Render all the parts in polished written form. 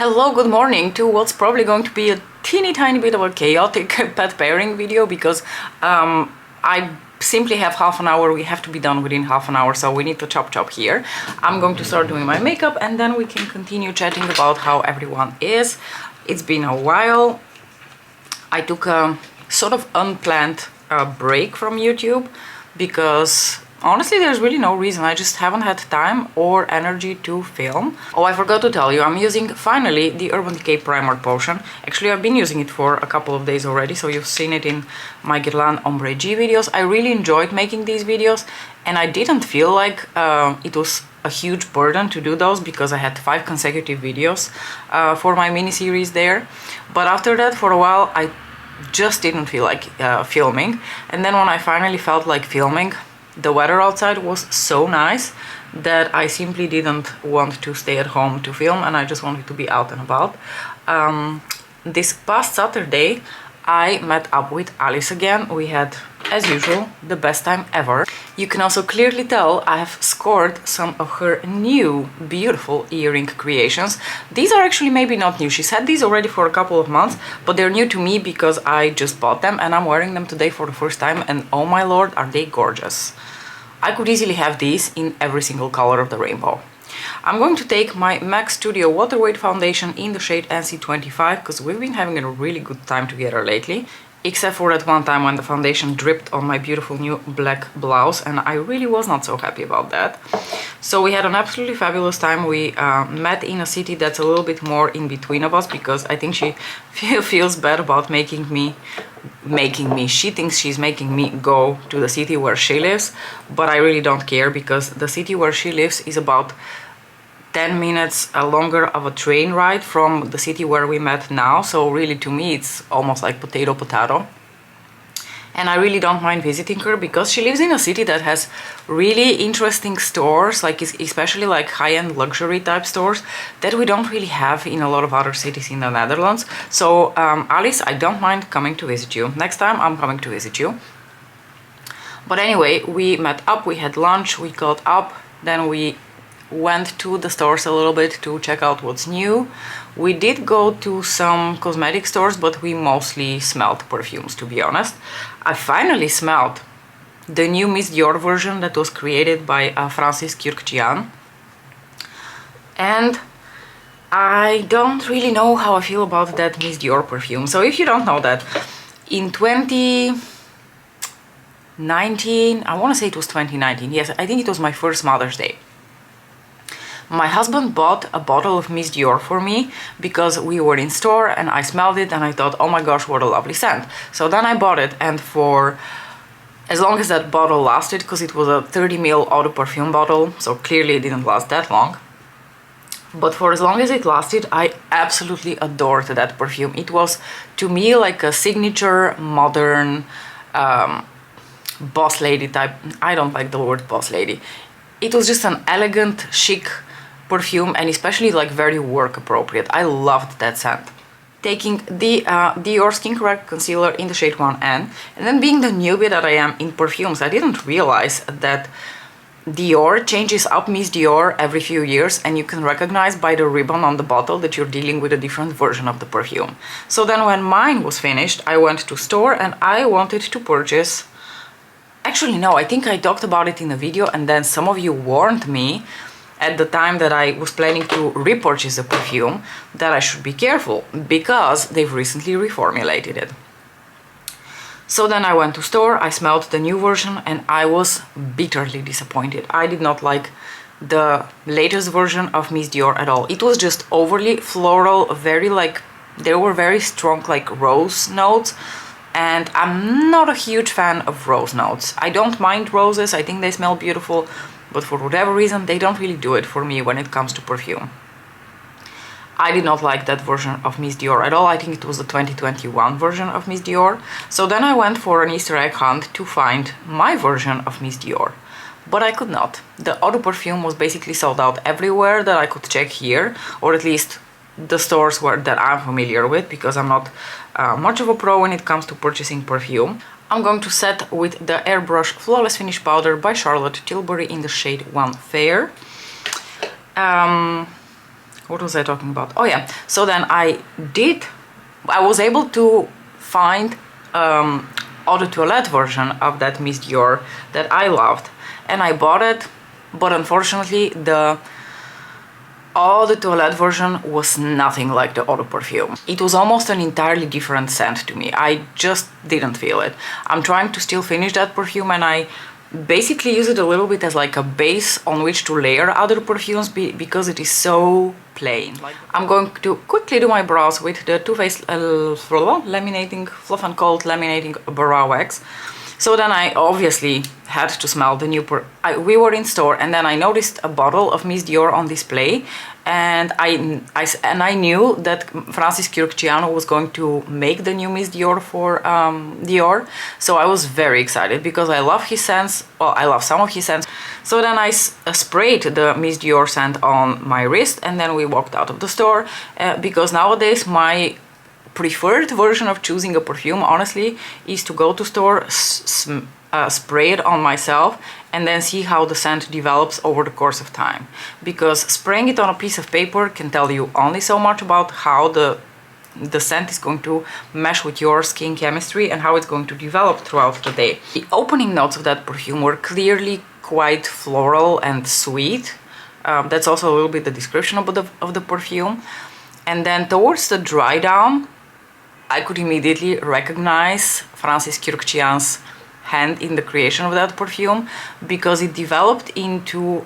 Hello, good morning to what's probably going to be a teeny tiny bit of a chaotic pet pairing video because I simply have half an hour. We have to be done within half an hour, so we need to chop here. I'm going to start doing my makeup and then we can continue chatting about how everyone is. It's been a while. I took a sort of unplanned break from YouTube because honestly, there's really no reason. I just haven't had time or energy to film. Oh, I forgot to tell you, I'm using finally the Urban Decay Primer Potion. Actually, I've been using it for a couple of days already, so you've seen it in my Guerlain Ombre G videos. I really enjoyed making these videos and I didn't feel like it was a huge burden to do those because I had 5 consecutive videos for my mini-series there. But after that, for a while, I just didn't feel like filming. And then when I finally felt like filming, the weather outside was so nice that I simply didn't want to stay at home to film and I just wanted to be out and about. This past Saturday I met up with Alice again. We had, as usual, the best time ever. You can also clearly tell I have scored some of her new beautiful earring creations. These are actually maybe not new. She's had these already for a couple of months, but they're new to me because I just bought them and I'm wearing them today for the first time and oh my lord, are they gorgeous. I could easily have these in every single color of the rainbow. I'm going to take my MAC Studio Waterweight Foundation in the shade NC25 because we've been having a really good time together lately. Except for that one time when the foundation dripped on my beautiful new black blouse and I really was not so happy about that. So we had an absolutely fabulous time. We met in a city that's a little bit more in between of us because I think she feels bad about she thinks she's making me go to the city where she lives, but I really don't care because the city where she lives is about 10 minutes longer of a train ride from the city where we met now, so really to me it's almost like potato. And I really don't mind visiting her because she lives in a city that has really interesting stores, like especially like high-end luxury type stores that we don't really have in a lot of other cities in the Netherlands. So Alice, I don't mind coming to visit you. Next time I'm coming to visit you. But anyway, we met up, we had lunch, we got up, then we went to the stores a little bit to check out what's new. We did go to some cosmetic stores, but we mostly smelled perfumes, to be honest. I finally smelled the new Miss Dior version that was created by Francis Kurkdjian. And I don't really know how I feel about that Miss Dior perfume. So if you don't know that, in 2019, I want to say it was 2019, yes, I think it was my first Mother's Day. My husband bought a bottle of Miss Dior for me because we were in store and I smelled it and I thought, oh my gosh, what a lovely scent. So then I bought it, and for as long as that bottle lasted, because it was a 30 ml eau de perfume bottle, so clearly it didn't last that long. But for as long as it lasted, I absolutely adored that perfume. It was, to me, like a signature modern boss lady type. I don't like the word boss lady. It was just an elegant, chic perfume and especially like very work appropriate. I loved that scent. Taking the Dior Skin Correct Concealer in the shade 1N, and then being the newbie that I am in perfumes, I didn't realize that Dior changes up Miss Dior every few years and you can recognize by the ribbon on the bottle that you're dealing with a different version of the perfume. So then when mine was finished, I went to store and I wanted to purchase. Actually, no, I think I talked about it in a video and then some of you warned me at the time that I was planning to repurchase the perfume that I should be careful because they've recently reformulated it. So then I went to store, I smelled the new version and I was bitterly disappointed. I did not like the latest version of Miss Dior at all. It was just overly floral, very like, there were very strong like rose notes. And I'm not a huge fan of rose notes. I don't mind roses, I think they smell beautiful, but for whatever reason they don't really do it for me when it comes to perfume. I did not like that version of Miss Dior at all. I think it was the 2021 version of Miss Dior. So then I went for an Easter egg hunt to find my version of Miss Dior. But I could not. The eau de perfume was basically sold out everywhere that I could check here, or at least the stores that I'm familiar with, because I'm not much of a pro when it comes to purchasing perfume. I'm going to set with the Airbrush Flawless Finish Powder by Charlotte Tilbury in the shade 1 Fair. what was I talking about? Oh yeah, so then I was able to find eau de toilette version of that Miss Dior that I loved, and I bought it, but unfortunately the eau de toilette version was nothing like the eau de perfume. It was almost an entirely different scent to me. I just didn't feel it. I'm trying to still finish that perfume, and I basically use it a little bit as like a base on which to layer other perfumes because it is so plain. I'm going to quickly do my brows with the Too Faced laminating Fluff and Cold laminating brow wax. So then I obviously had to smell the new we were in store, and then I noticed a bottle of Miss Dior on display, and I knew that Francis Kürkçian was going to make the new Miss Dior for Dior. So I was very excited because I love his scents. Well, I love some of his scents. So then I sprayed the Miss Dior scent on my wrist, and then we walked out of the store because nowadays my preferred version of choosing a perfume, honestly, is to go to store, spray it on myself, and then see how the scent develops over the course of time. Because spraying it on a piece of paper can tell you only so much about how the scent is going to mesh with your skin chemistry and how it's going to develop throughout the day. The opening notes of that perfume were clearly quite floral and sweet. That's also a little bit the description of the perfume. And then towards the dry down, I could immediately recognize Francis Kürkçian's hand in the creation of that perfume, because it developed into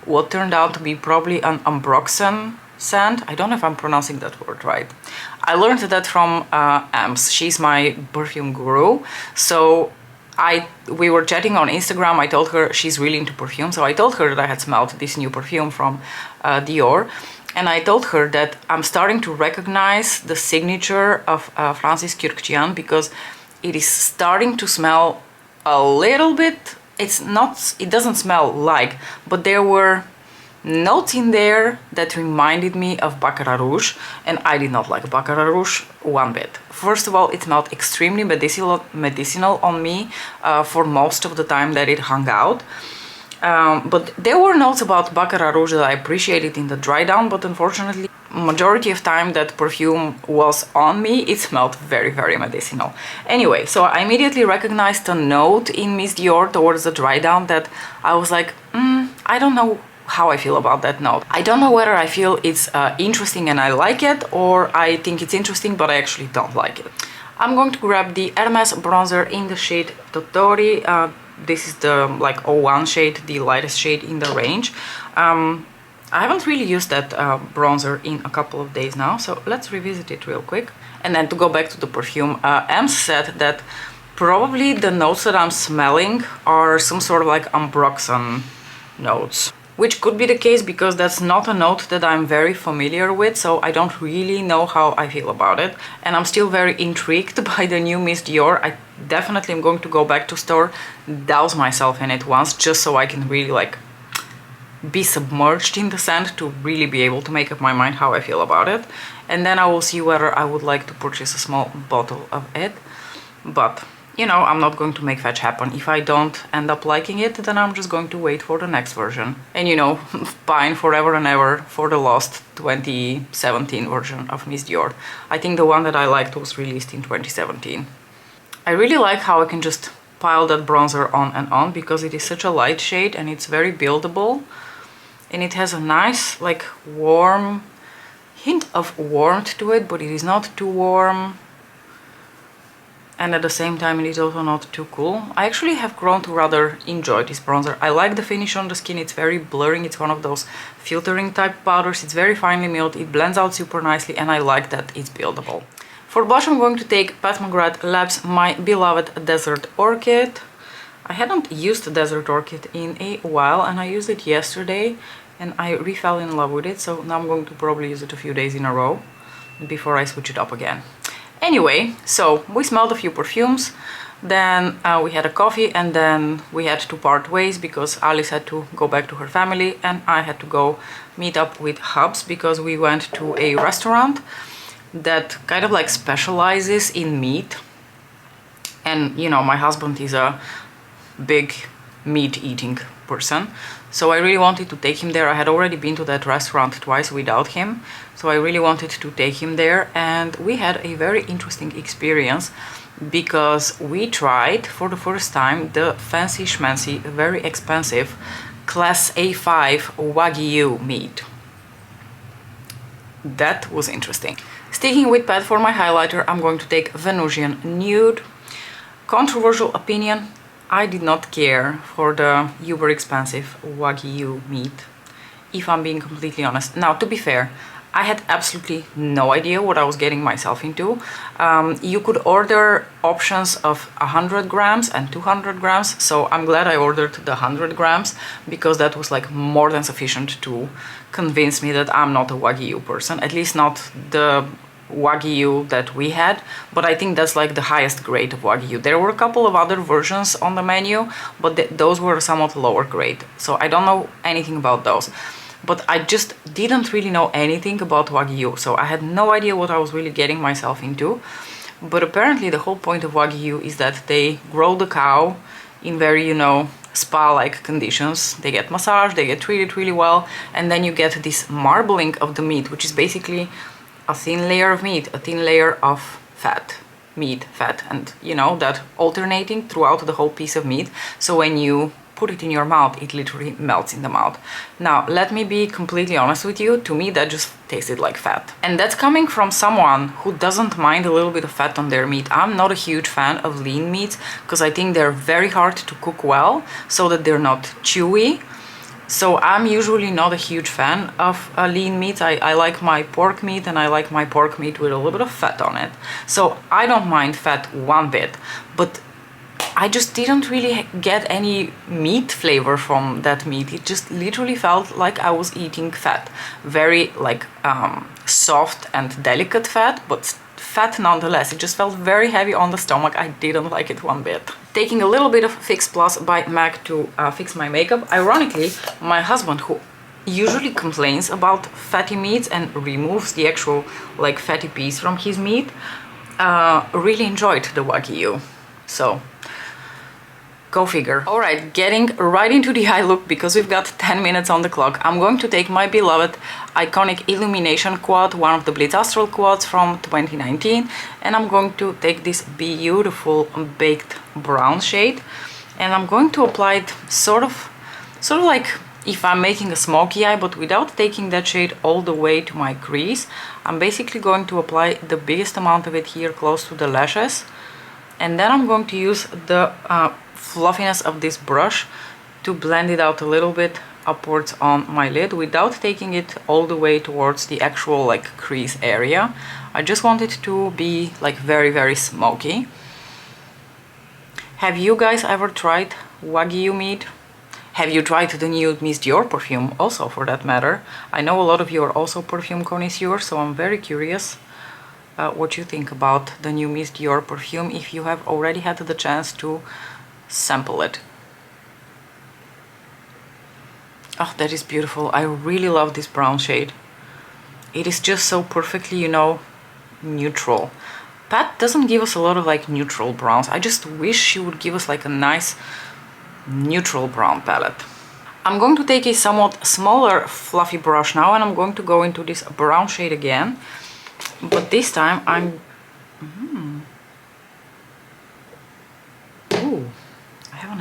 what turned out to be probably an ambroxan scent. I don't know if I'm pronouncing that word right. I learned that from Ems. She's my perfume guru. So we were chatting on Instagram. I told her she's really into perfume, so I told her that I had smelled this new perfume from Dior. And I told her that I'm starting to recognize the signature of Francis Kürkçian, because it is starting to smell a little bit. It doesn't smell like, but there were notes in there that reminded me of Baccarat Rouge, and I did not like Baccarat Rouge one bit. First of all, it smelled extremely medicinal on me for most of the time that it hung out. But there were notes about Baccarat Rouge that I appreciated in the dry down, but unfortunately, majority of time that perfume was on me, it smelled very, very medicinal. Anyway, so I immediately recognized a note in Miss Dior towards the dry down that I was like, I don't know how I feel about that note. I don't know whether I feel it's interesting and I like it, or I think it's interesting but I actually don't like it. I'm going to grab the Hermes bronzer in the shade Totori. This is the like 01 shade, the lightest shade in the range. I haven't really used that bronzer in a couple of days now, so let's revisit it real quick. And then to go back to the perfume, Ems said that probably the notes that I'm smelling are some sort of like ambroxan notes. Which could be the case because that's not a note that I'm very familiar with, so I don't really know how I feel about it. And I'm still very intrigued by the new Miss Dior. I definitely am going to go back to store, douse myself in it once, just so I can really like be submerged in the scent to really be able to make up my mind how I feel about it. And then I will see whether I would like to purchase a small bottle of it. But you know, I'm not going to make fetch happen. If I don't end up liking it, then I'm just going to wait for the next version. And you know, pine forever and ever for the lost 2017 version of Miss Dior. I think the one that I liked was released in 2017. I really like how I can just pile that bronzer on and on, because it is such a light shade and it's very buildable. And it has a nice, like, warm hint of warmth to it, but it is not too warm. And at the same time it is also not too cool. I actually have grown to rather enjoy this bronzer. I like the finish on the skin. It's very blurring. It's one of those filtering type powders. It's very finely milled. It blends out super nicely, and I like that it's buildable. For blush, I'm going to take Pat McGrath Labs My Beloved Desert Orchid. I hadn't used Desert Orchid in a while, and I used it yesterday and I fell in love with it, so now I'm going to probably use it a few days in a row before I switch it up again. Anyway, so we smelled a few perfumes, then we had a coffee, and then we had to part ways because Alice had to go back to her family and I had to go meet up with Hubs because we went to a restaurant that kind of like specializes in meat. And you know, my husband is a big meat eating person. So I really wanted to take him there. I had already been to that restaurant twice without him, so I really wanted to take him there, and we had a very interesting experience because we tried for the first time the fancy schmancy, very expensive Class A5 Wagyu meat. That was interesting. Sticking with Pat for my highlighter, I'm going to take Venusian Nude. Controversial opinion, I did not care for the uber expensive Wagyu meat, if I'm being completely honest. Now, to be fair, I had absolutely no idea what I was getting myself into. You could order options of 100 grams and 200 grams, so I'm glad I ordered the 100 grams because that was like more than sufficient to convince me that I'm not a Wagyu person, at least not the Wagyu that we had, but I think that's like the highest grade of Wagyu. There were a couple of other versions on the menu, but those were somewhat lower grade, so I don't know anything about those. But I just didn't really know anything about Wagyu, so I had no idea what I was really getting myself into. But apparently the whole point of Wagyu is that they grow the cow in very, you know, spa-like conditions. They get massaged, they get treated really well, and then you get this marbling of the meat, which is basically a thin layer of meat, a thin layer of fat, meat, fat, and you know, that alternating throughout the whole piece of meat. So when you put it in your mouth, it literally melts in the mouth. Now, let me be completely honest with you, to me that just tasted like fat. And that's coming from someone who doesn't mind a little bit of fat on their meat. I'm not a huge fan of lean meats because I think they're very hard to cook well so that they're not chewy. So I'm usually not a huge fan of lean meat. I like my pork meat, and I like my pork meat with a little bit of fat on it. So I don't mind fat one bit, but I just didn't really get any meat flavor from that meat. It just literally felt like I was eating fat. Very like soft and delicate fat, but fat nonetheless. It just felt very heavy on the stomach. I didn't like it one bit. Taking a little bit of Fix Plus by MAC to fix my makeup. Ironically, my husband, who usually complains about fatty meats and removes the actual like fatty piece from his meat, really enjoyed the Wagyu. So go figure. Alright, getting right into the eye look because we've got 10 minutes on the clock. I'm going to take my beloved iconic Illumination quad, one of the Blitz Astral quads from 2019, and I'm going to take this beautiful baked brown shade, and I'm going to apply it sort of like if I'm making a smoky eye, but without taking that shade all the way to my crease. I'm basically going to apply the biggest amount of it here close to the lashes, and then I'm going to use the fluffiness of this brush to blend it out a little bit upwards on my lid without taking it all the way towards the actual like crease area. I just want it to be like very, very smoky. Have you guys ever tried Wagyu meat? Have you tried the new Miss Dior perfume also, for that matter? I know a lot of you are also perfume connoisseurs, so I'm very curious what you think about the new Miss Dior perfume if you have already had the chance to sample it. Oh, that is beautiful. I really love this brown shade. It is just so perfectly, you know, neutral. Pat doesn't give us a lot of like neutral browns. I just wish she would give us like a nice neutral brown palette. I'm going to take a somewhat smaller fluffy brush now, and I'm going to go into this brown shade again, but this time I'm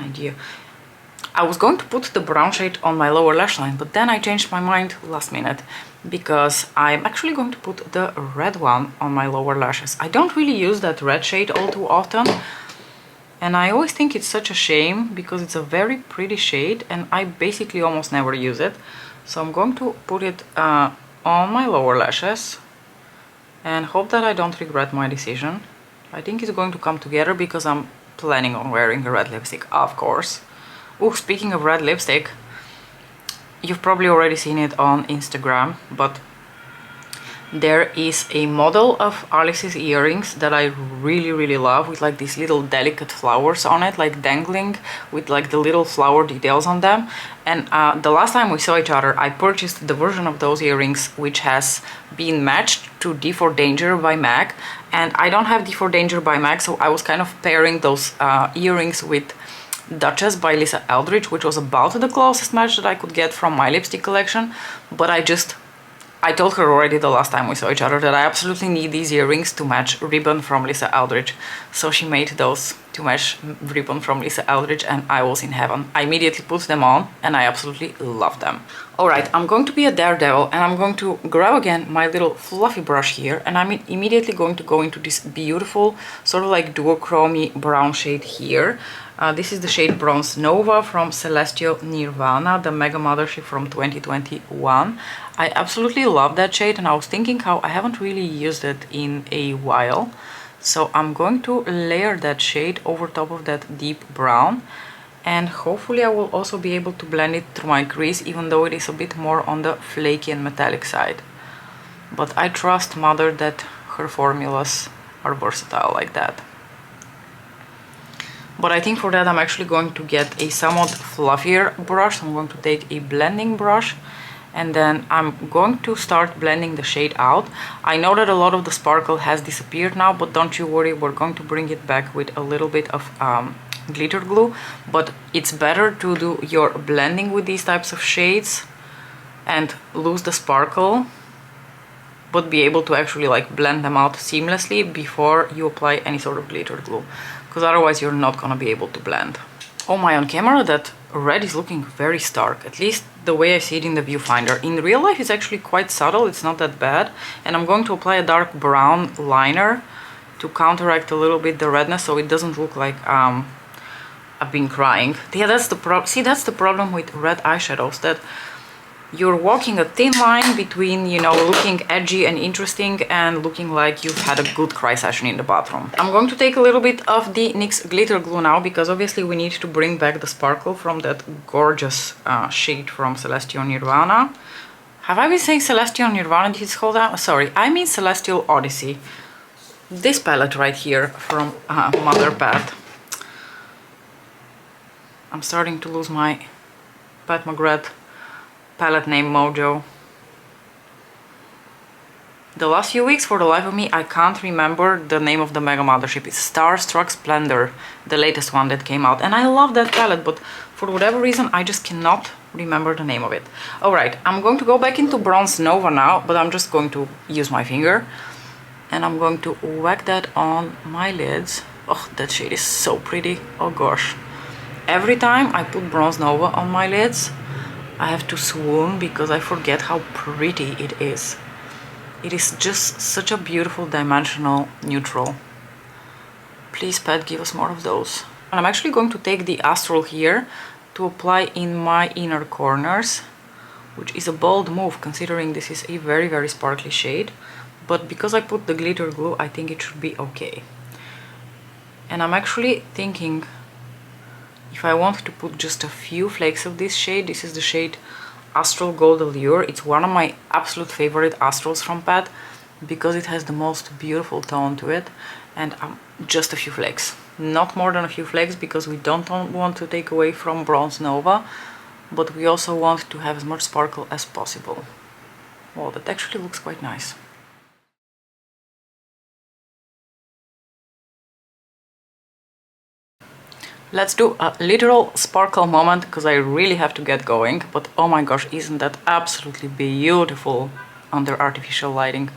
idea. I was going to put the brown shade on my lower lash line, but then I changed my mind last minute because I'm actually going to put the red one on my lower lashes. I don't really use that red shade all too often, and I always think it's such a shame because it's a very pretty shade and I basically almost never use it. So I'm going to put it on my lower lashes and hope that I don't regret my decision. I think it's going to come together because I'm planning on wearing a red lipstick, of course. Oh, speaking of red lipstick, you've probably already seen it on Instagram, but there is a model of Alice's earrings that I really love, with like these little delicate flowers on it, like dangling with like the little flower details on them. And the last time we saw each other, I purchased the version of those earrings which has been matched to D for Danger by MAC, and I don't have D for Danger by MAC, so I was kind of pairing those earrings with Duchess by Lisa Eldridge, which was about the closest match that I could get from my lipstick collection, but I told her already the last time we saw each other that I absolutely need these earrings to match ribbon from Lisa Eldridge. So she made those to match ribbon from Lisa Eldridge and I was in heaven. I immediately put them on and I absolutely love them. Alright, I'm going to be a daredevil and I'm going to grab again my little fluffy brush here and I'm immediately going to go into this beautiful sort of like duochrome brown shade here. This is the shade Bronze Nova from Celestial Nirvana, the Mega Mothership from 2021. I absolutely love that shade and I was thinking how I haven't really used it in a while. So I'm going to layer that shade over top of that deep brown and hopefully I will also be able to blend it through my crease, even though it is a bit more on the flaky and metallic side. But I trust Mother that her formulas are versatile like that. But I think for that I'm actually going to get a somewhat fluffier brush. So I'm going to take a blending brush and then I'm going to start blending the shade out. I know that a lot of the sparkle has disappeared now, but don't you worry, we're going to bring it back with a little bit of glitter glue. But it's better to do your blending with these types of shades and lose the sparkle, but be able to actually like blend them out seamlessly before you apply any sort of glitter glue, because otherwise you're not gonna be able to blend. Oh my, on camera that red is looking very stark, at least the way I see it in the viewfinder. In real life it's actually quite subtle, it's not that bad. And I'm going to apply a dark brown liner to counteract a little bit the redness so it doesn't look like I've been crying. Yeah, that's the that's the problem with red eyeshadows, that you're walking a thin line between, you know, looking edgy and interesting and looking like you've had a good cry session in the bathroom. I'm going to take a little bit of the NYX glitter glue now, because obviously we need to bring back the sparkle from that gorgeous shade from Celestial Nirvana. Have I been saying Celestial Nirvana? Did it called out? Sorry, I mean Celestial Odyssey. This palette right here from Mother Pat. I'm starting to lose my Pat McGrath palette name mojo. The last few weeks, for the life of me, I can't remember the name of the Mega Mothership. It's Starstruck Splendor, the latest one that came out. And I love that palette, but for whatever reason, I just cannot remember the name of it. Alright, I'm going to go back into Bronze Nova now, but I'm just going to use my finger. And I'm going to whack that on my lids. Oh, that shade is so pretty. Oh gosh. Every time I put Bronze Nova on my lids, I have to swoon because I forget how pretty it is. It is just such a beautiful dimensional neutral. Please, Pat, give us more of those. And I'm actually going to take the Astral here to apply in my inner corners, which is a bold move considering this is a very, very sparkly shade. But because I put the glitter glue, I think it should be okay. And I'm actually thinking, if I want to put just a few flakes of this shade, this is the shade Astral Gold Allure. It's one of my absolute favorite Astrals from Pat because it has the most beautiful tone to it. And just a few flakes, not more than a few flakes, because we don't want to take away from Bronze Nova, but we also want to have as much sparkle as possible. Well, that actually looks quite nice. Let's do a literal sparkle moment, because I really have to get going. But oh my gosh, isn't that absolutely beautiful under artificial lighting?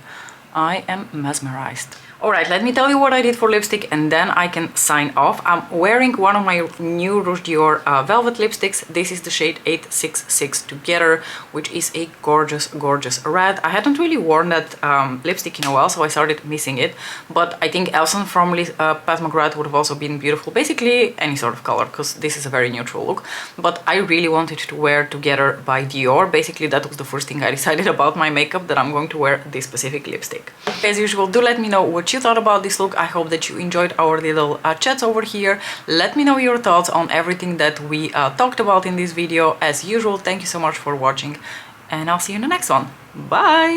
I am mesmerized. Alright, let me tell you what I did for lipstick and then I can sign off. I'm wearing one of my new Rouge Dior Velvet lipsticks. This is the shade 866 Together, which is a gorgeous, gorgeous red. I hadn't really worn that lipstick in a while, so I started missing it. But I think Elson from Pat McGrath would have also been beautiful. Basically any sort of color, because this is a very neutral look. But I really wanted to wear Together by Dior. Basically that was the first thing I decided about my makeup, that I'm going to wear this specific lipstick. As usual, do let me know what you thought about this look. I hope that you enjoyed our little chats over here. Let me know your thoughts on everything that we talked about in this video. As usual, thank you so much for watching and I'll see you in the next one. Bye!